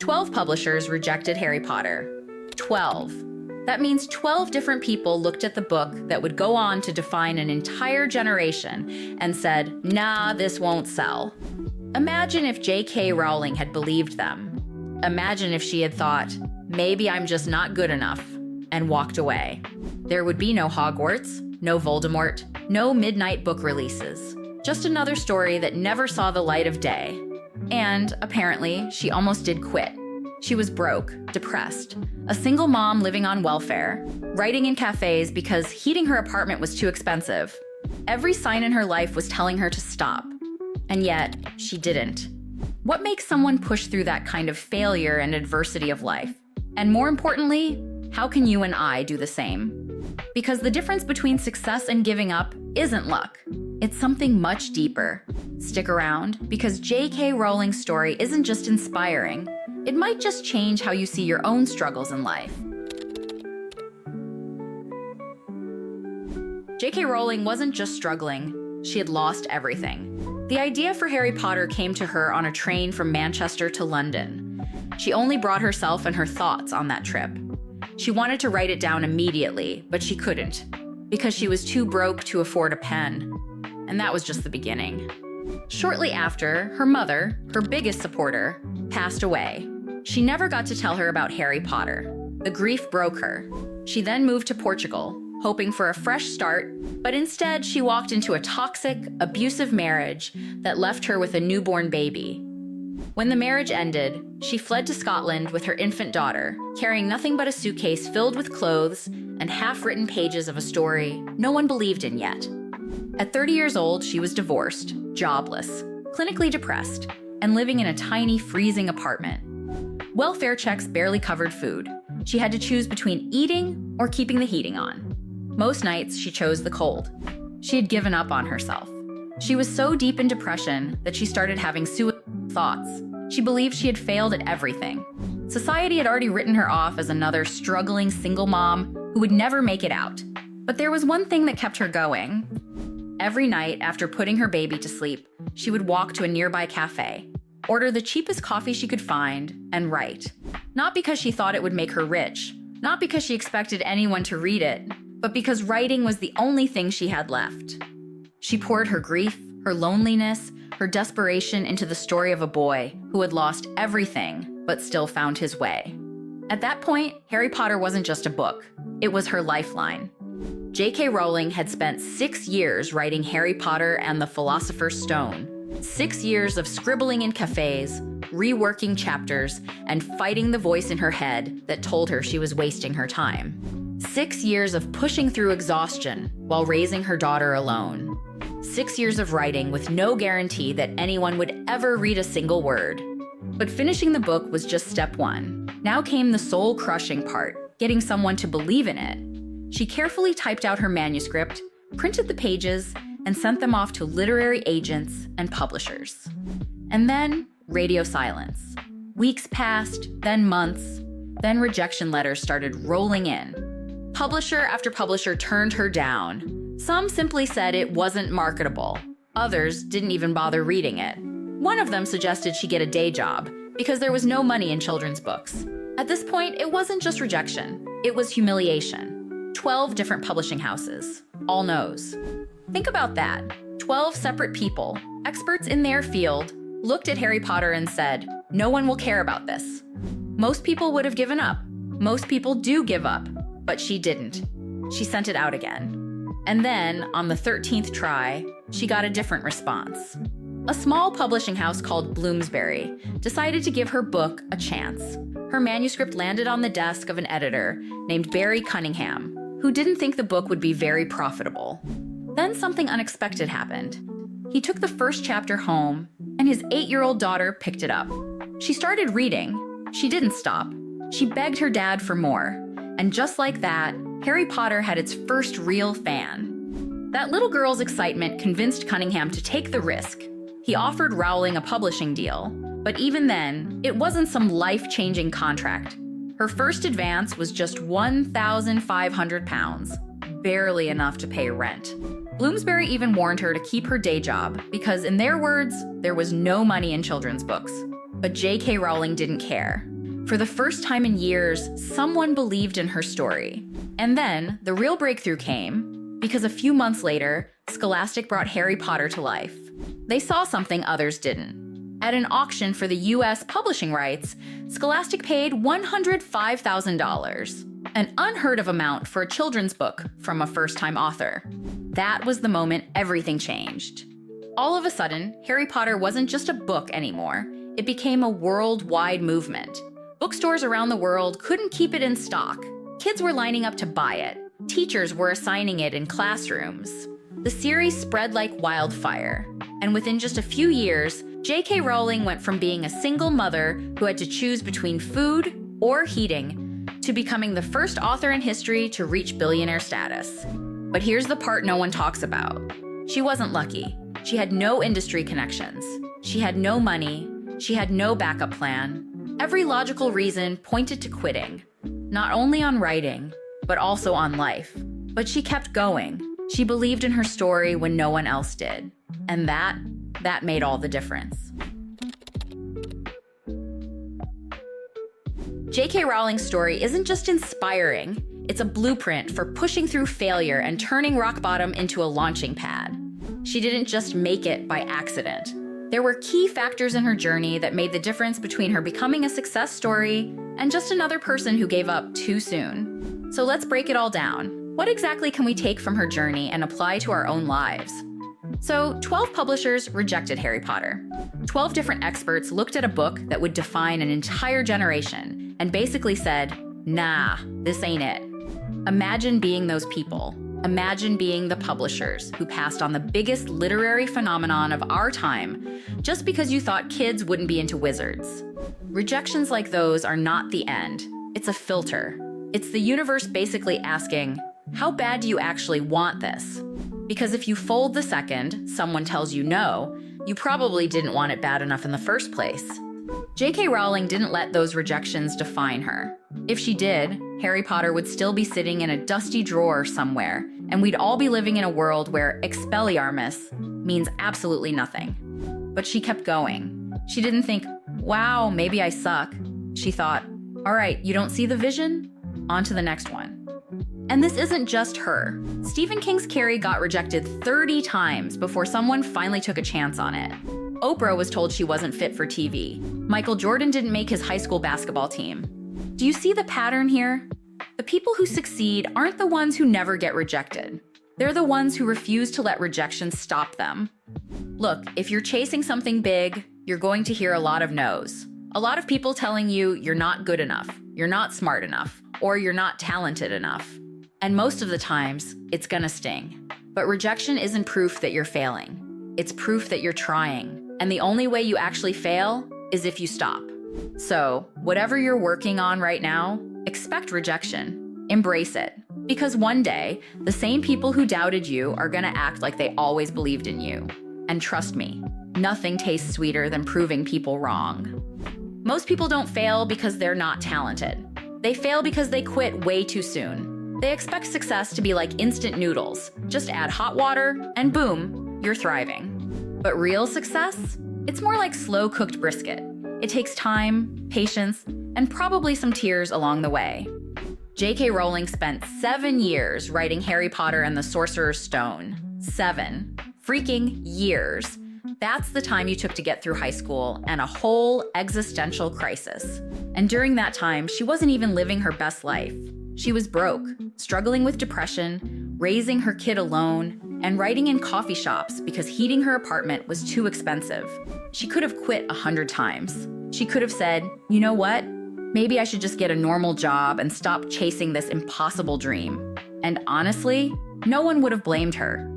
12 publishers rejected Harry Potter. 12. That means 12 different people looked at the book that would go on to define an entire generation and said, nah, this won't sell. Imagine if J.K. Rowling had believed them. Imagine if she had thought, maybe I'm just not good enough, and walked away. There would be no Hogwarts, no Voldemort, no midnight book releases. Just another story that never saw the light of day. And, apparently, she almost did quit. She was broke, depressed, a single mom living on welfare, writing in cafes because heating her apartment was too expensive. Every sign in her life was telling her to stop. And yet, she didn't. What makes someone push through that kind of failure and adversity of life? And more importantly, how can you and I do the same? Because the difference between success and giving up isn't luck. It's something much deeper. Stick around, because J.K. Rowling's story isn't just inspiring, it might just change how you see your own struggles in life. J.K. Rowling wasn't just struggling, she had lost everything. The idea for Harry Potter came to her on a train from Manchester to London. She only brought herself and her thoughts on that trip. She wanted to write it down immediately, but she couldn't, because she was too broke to afford a pen. And that was just the beginning. Shortly after, her mother, her biggest supporter, passed away. She never got to tell her about Harry Potter. The grief broke her. She then moved to Portugal, hoping for a fresh start, but instead she walked into a toxic, abusive marriage that left her with a newborn baby. When the marriage ended, she fled to Scotland with her infant daughter, carrying nothing but a suitcase filled with clothes and half-written pages of a story no one believed in yet. At 30 years old, she was divorced, jobless, clinically depressed, and living in a tiny, freezing apartment. Welfare checks barely covered food. She had to choose between eating or keeping the heating on. Most nights, she chose the cold. She had given up on herself. She was so deep in depression that she started having suicidal thoughts. She believed she had failed at everything. Society had already written her off as another struggling single mom who would never make it out. But there was one thing that kept her going. Every night, after putting her baby to sleep, she would walk to a nearby cafe, order the cheapest coffee she could find, and write. Not because she thought it would make her rich, not because she expected anyone to read it, but because writing was the only thing she had left. She poured her grief, her loneliness, her desperation into the story of a boy who had lost everything but still found his way. At that point, Harry Potter wasn't just a book, it was her lifeline. J.K. Rowling had spent 6 years writing Harry Potter and the Philosopher's Stone. 6 years of scribbling in cafes, reworking chapters, and fighting the voice in her head that told her she was wasting her time. 6 years of pushing through exhaustion while raising her daughter alone. 6 years of writing with no guarantee that anyone would ever read a single word. But finishing the book was just step one. Now came the soul-crushing part, getting someone to believe in it. She carefully typed out her manuscript, printed the pages, and sent them off to literary agents and publishers. And then, radio silence. Weeks passed, then months, then rejection letters started rolling in. Publisher after publisher turned her down. Some simply said it wasn't marketable. Others didn't even bother reading it. One of them suggested she get a day job, because there was no money in children's books. At this point, it wasn't just rejection, it was humiliation. 12 different publishing houses, all no's. Think about that. 12 separate people, experts in their field, looked at Harry Potter and said, no one will care about this. Most people would have given up. Most people do give up, but she didn't. She sent it out again. And then, on the 13th try, she got a different response. A small publishing house called Bloomsbury decided to give her book a chance. Her manuscript landed on the desk of an editor named Barry Cunningham, who didn't think the book would be very profitable. Then something unexpected happened. He took the first chapter home, and his 8-year-old daughter picked it up. She started reading. She didn't stop. She begged her dad for more. And just like that, Harry Potter had its first real fan. That little girl's excitement convinced Cunningham to take the risk. He offered Rowling a publishing deal, but even then, it wasn't some life-changing contract. Her first advance was just £1,500, barely enough to pay rent. Bloomsbury even warned her to keep her day job because, in their words, there was no money in children's books. But J.K. Rowling didn't care. For the first time in years, someone believed in her story. And then, the real breakthrough came because a few months later, Scholastic brought Harry Potter to life. They saw something others didn't. At an auction for the US publishing rights, Scholastic paid $105,000, an unheard of amount for a children's book from a first-time author. That was the moment everything changed. All of a sudden, Harry Potter wasn't just a book anymore. It became a worldwide movement. Bookstores around the world couldn't keep it in stock. Kids were lining up to buy it. Teachers were assigning it in classrooms. The series spread like wildfire. And within just a few years, J.K. Rowling went from being a single mother who had to choose between food or heating to becoming the first author in history to reach billionaire status. But here's the part no one talks about. She wasn't lucky. She had no industry connections. She had no money. She had no backup plan. Every logical reason pointed to quitting, not only on writing, but also on life. But she kept going. She believed in her story when no one else did. And that made all the difference. J.K. Rowling's story isn't just inspiring, it's a blueprint for pushing through failure and turning rock bottom into a launching pad. She didn't just make it by accident. There were key factors in her journey that made the difference between her becoming a success story and just another person who gave up too soon. So let's break it all down. What exactly can we take from her journey and apply to our own lives? So, 12 publishers rejected Harry Potter. 12 different experts looked at a book that would define an entire generation and basically said, nah, this ain't it. Imagine being those people. Imagine being the publishers who passed on the biggest literary phenomenon of our time just because you thought kids wouldn't be into wizards. Rejections like those are not the end. It's a filter. It's the universe basically asking, how bad do you actually want this? Because if you fold the second someone tells you no, you probably didn't want it bad enough in the first place. J.K. Rowling didn't let those rejections define her. If she did, Harry Potter would still be sitting in a dusty drawer somewhere, and we'd all be living in a world where Expelliarmus means absolutely nothing. But she kept going. She didn't think, wow, maybe I suck. She thought, all right, you don't see the vision? On to the next one. And this isn't just her. Stephen King's Carrie got rejected 30 times before someone finally took a chance on it. Oprah was told she wasn't fit for TV. Michael Jordan didn't make his high school basketball team. Do you see the pattern here? The people who succeed aren't the ones who never get rejected. They're the ones who refuse to let rejection stop them. Look, if you're chasing something big, you're going to hear a lot of no's. A lot of people telling you you're not good enough, you're not smart enough, or you're not talented enough. And most of the times, it's gonna sting. But rejection isn't proof that you're failing. It's proof that you're trying. And the only way you actually fail is if you stop. So, whatever you're working on right now, expect rejection. Embrace it. Because one day, the same people who doubted you are gonna act like they always believed in you. And trust me, nothing tastes sweeter than proving people wrong. Most people don't fail because they're not talented. They fail because they quit way too soon. They expect success to be like instant noodles. Just add hot water, and boom, you're thriving. But real success? It's more like slow-cooked brisket. It takes time, patience, and probably some tears along the way. J.K. Rowling spent 7 years writing Harry Potter and the Sorcerer's Stone. 7 freaking years. That's the time you took to get through high school and a whole existential crisis. And during that time, she wasn't even living her best life. She was broke, struggling with depression, raising her kid alone, and writing in coffee shops because heating her apartment was too expensive. She could have quit 100 times. She could have said, you know what? Maybe I should just get a normal job and stop chasing this impossible dream. And honestly, no one would have blamed her.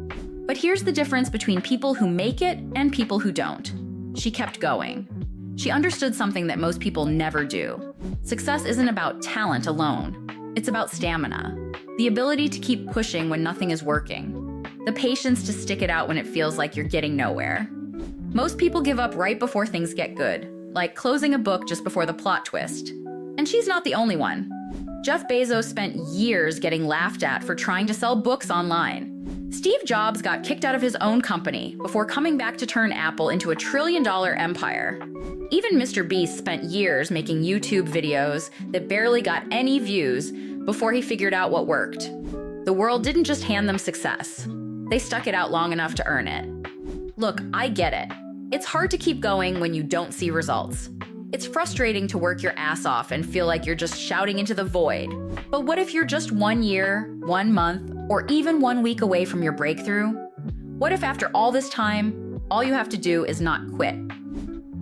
But here's the difference between people who make it and people who don't. She kept going. She understood something that most people never do. Success isn't about talent alone. It's about stamina. The ability to keep pushing when nothing is working. The patience to stick it out when it feels like you're getting nowhere. Most people give up right before things get good, like closing a book just before the plot twist. And she's not the only one. Jeff Bezos spent years getting laughed at for trying to sell books online. Steve Jobs got kicked out of his own company before coming back to turn Apple into a trillion-dollar empire. Even Mr. Beast spent years making YouTube videos that barely got any views before he figured out what worked. The world didn't just hand them success. They stuck it out long enough to earn it. Look, I get it. It's hard to keep going when you don't see results. It's frustrating to work your ass off and feel like you're just shouting into the void. But what if you're just 1 year, 1 month, or even 1 week away from your breakthrough? What if after all this time, all you have to do is not quit?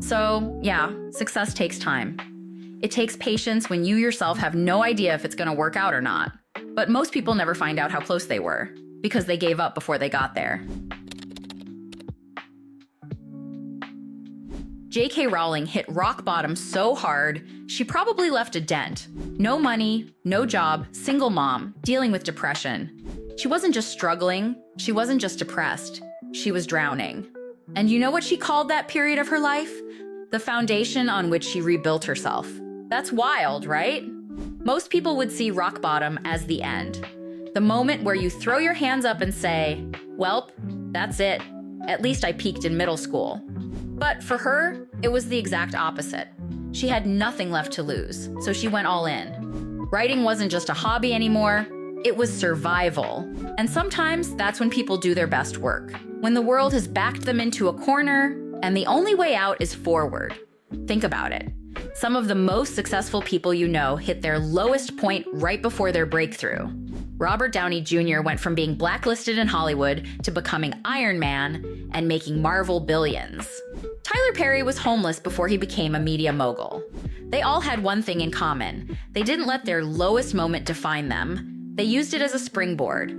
So, yeah, success takes time. It takes patience when you yourself have no idea if it's going to work out or not. But most people never find out how close they were, because they gave up before they got there. J.K. Rowling hit rock bottom so hard, she probably left a dent. No money, no job, single mom, dealing with depression. She wasn't just struggling, she wasn't just depressed, she was drowning. And you know what she called that period of her life? The foundation on which she rebuilt herself. That's wild, right? Most people would see rock bottom as the end. The moment where you throw your hands up and say, "Welp, that's it. At least I peaked in middle school." But for her, it was the exact opposite. She had nothing left to lose, so she went all in. Writing wasn't just a hobby anymore, it was survival. And sometimes that's when people do their best work. When the world has backed them into a corner, and the only way out is forward. Think about it. Some of the most successful people you know hit their lowest point right before their breakthrough. Robert Downey Jr. went from being blacklisted in Hollywood to becoming Iron Man and making Marvel billions. Tyler Perry was homeless before he became a media mogul. They all had one thing in common. They didn't let their lowest moment define them. They used it as a springboard.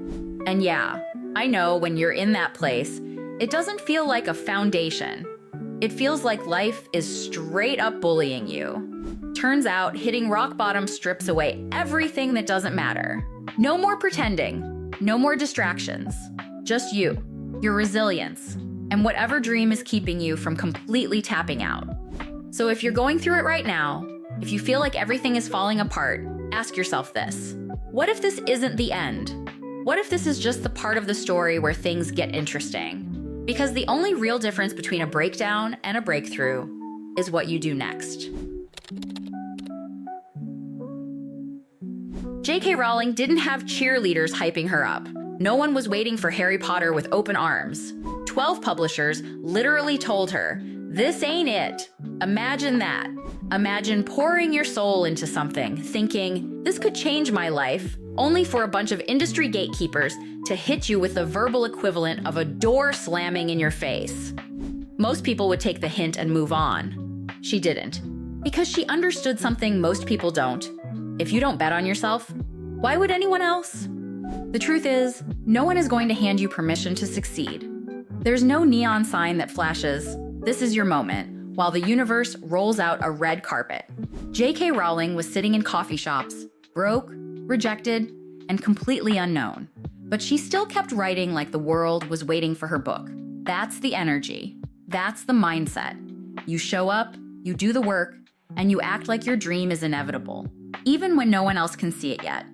And yeah, I know when you're in that place, it doesn't feel like a foundation. It feels like life is straight up bullying you. Turns out, hitting rock bottom strips away everything that doesn't matter. No more pretending, no more distractions. Just you, your resilience, and whatever dream is keeping you from completely tapping out. So if you're going through it right now, if you feel like everything is falling apart, ask yourself this. What if this isn't the end? What if this is just the part of the story where things get interesting? Because the only real difference between a breakdown and a breakthrough is what you do next. J.K. Rowling didn't have cheerleaders hyping her up. No one was waiting for Harry Potter with open arms. 12 publishers literally told her, "This ain't it." Imagine that. Imagine pouring your soul into something, thinking, "This could change my life," only for a bunch of industry gatekeepers to hit you with the verbal equivalent of a door slamming in your face. Most people would take the hint and move on. She didn't. Because she understood something most people don't. If you don't bet on yourself, why would anyone else? The truth is, no one is going to hand you permission to succeed. There's no neon sign that flashes, "This is your moment," while the universe rolls out a red carpet. J.K. Rowling was sitting in coffee shops, broke, rejected, and completely unknown. But she still kept writing like the world was waiting for her book. That's the energy. That's the mindset. You show up, you do the work, and you act like your dream is inevitable, even when no one else can see it yet.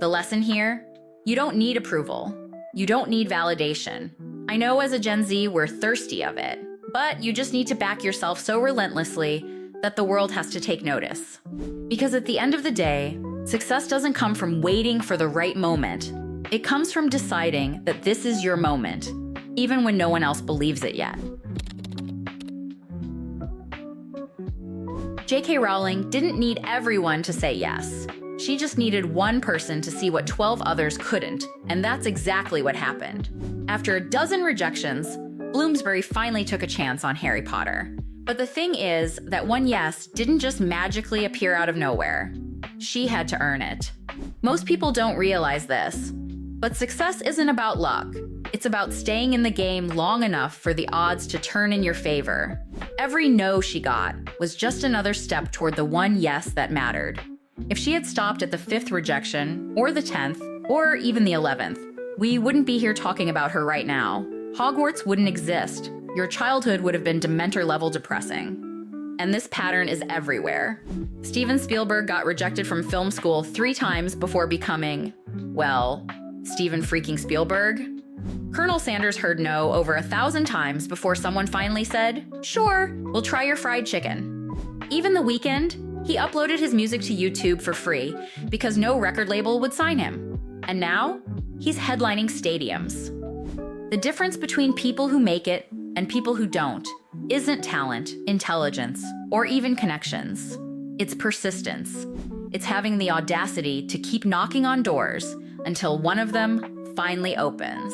The lesson here? You don't need approval. You don't need validation. I know as a Gen Z, we're thirsty of it, but you just need to back yourself so relentlessly that the world has to take notice. Because at the end of the day, success doesn't come from waiting for the right moment. It comes from deciding that this is your moment, even when no one else believes it yet. J.K. Rowling didn't need everyone to say yes. She just needed one person to see what 12 others couldn't, and that's exactly what happened. After a dozen rejections, Bloomsbury finally took a chance on Harry Potter. But the thing is that one yes didn't just magically appear out of nowhere. She had to earn it. Most people don't realize this, but success isn't about luck. It's about staying in the game long enough for the odds to turn in your favor. Every no she got was just another step toward the one yes that mattered. If she had stopped at the 5th rejection, or the 10th, or even the 11th, we wouldn't be here talking about her right now. Hogwarts wouldn't exist. Your childhood would have been Dementor-level depressing. And this pattern is everywhere. Steven Spielberg got rejected from film school 3 times before becoming, well, Steven freaking Spielberg. Colonel Sanders heard no over 1,000 times before someone finally said, "Sure, we'll try your fried chicken." Even The Weeknd, he uploaded his music to YouTube for free because no record label would sign him. And now, he's headlining stadiums. The difference between people who make it and people who don't isn't talent, intelligence, or even connections. It's persistence. It's having the audacity to keep knocking on doors until one of them finally opens.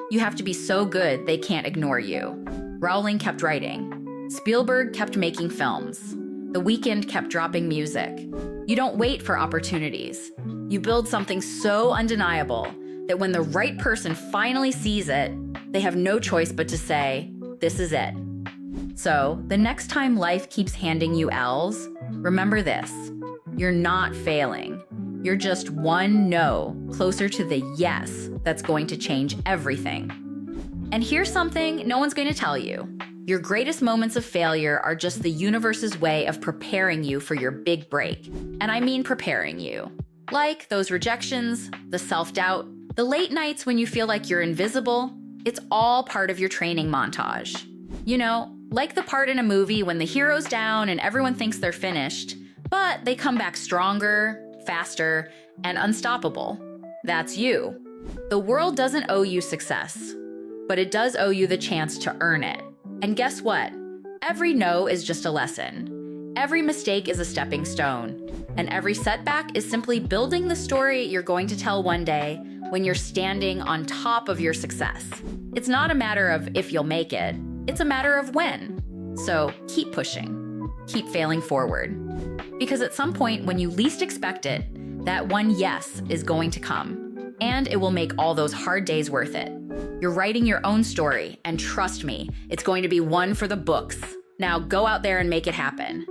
You have to be so good they can't ignore you. Rowling kept writing. Spielberg kept making films. The Weeknd kept dropping music. You don't wait for opportunities. You build something so undeniable that when the right person finally sees it, they have no choice but to say, "This is it." So, the next time life keeps handing you L's, remember this: you're not failing. You're just one no closer to the yes that's going to change everything. And here's something no one's going to tell you. Your greatest moments of failure are just the universe's way of preparing you for your big break. And I mean preparing you. Like those rejections, the self-doubt, the late nights when you feel like you're invisible, it's all part of your training montage. You know, like the part in a movie when the hero's down and everyone thinks they're finished, but they come back stronger, faster, and unstoppable. That's you. The world doesn't owe you success, but it does owe you the chance to earn it. And guess what? Every no is just a lesson. Every mistake is a stepping stone. And every setback is simply building the story you're going to tell one day when you're standing on top of your success. It's not a matter of if you'll make it, it's a matter of when. So keep pushing, keep failing forward. Because at some point when you least expect it, that one yes is going to come, and it will make all those hard days worth it. You're writing your own story, and trust me, it's going to be one for the books. Now go out there and make it happen.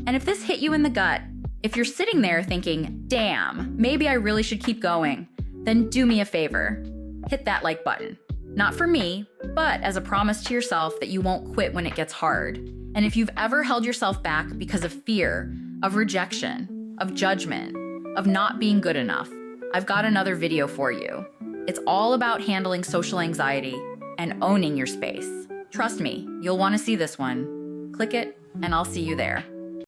And if this hit you in the gut, if you're sitting there thinking, damn, maybe I really should keep going, then do me a favor. Hit that like button. Not for me, but as a promise to yourself that you won't quit when it gets hard. And if you've ever held yourself back because of fear, of rejection, of judgment, of not being good enough, I've got another video for you. It's all about handling social anxiety and owning your space. Trust me, you'll want to see this one. Click it, and I'll see you there.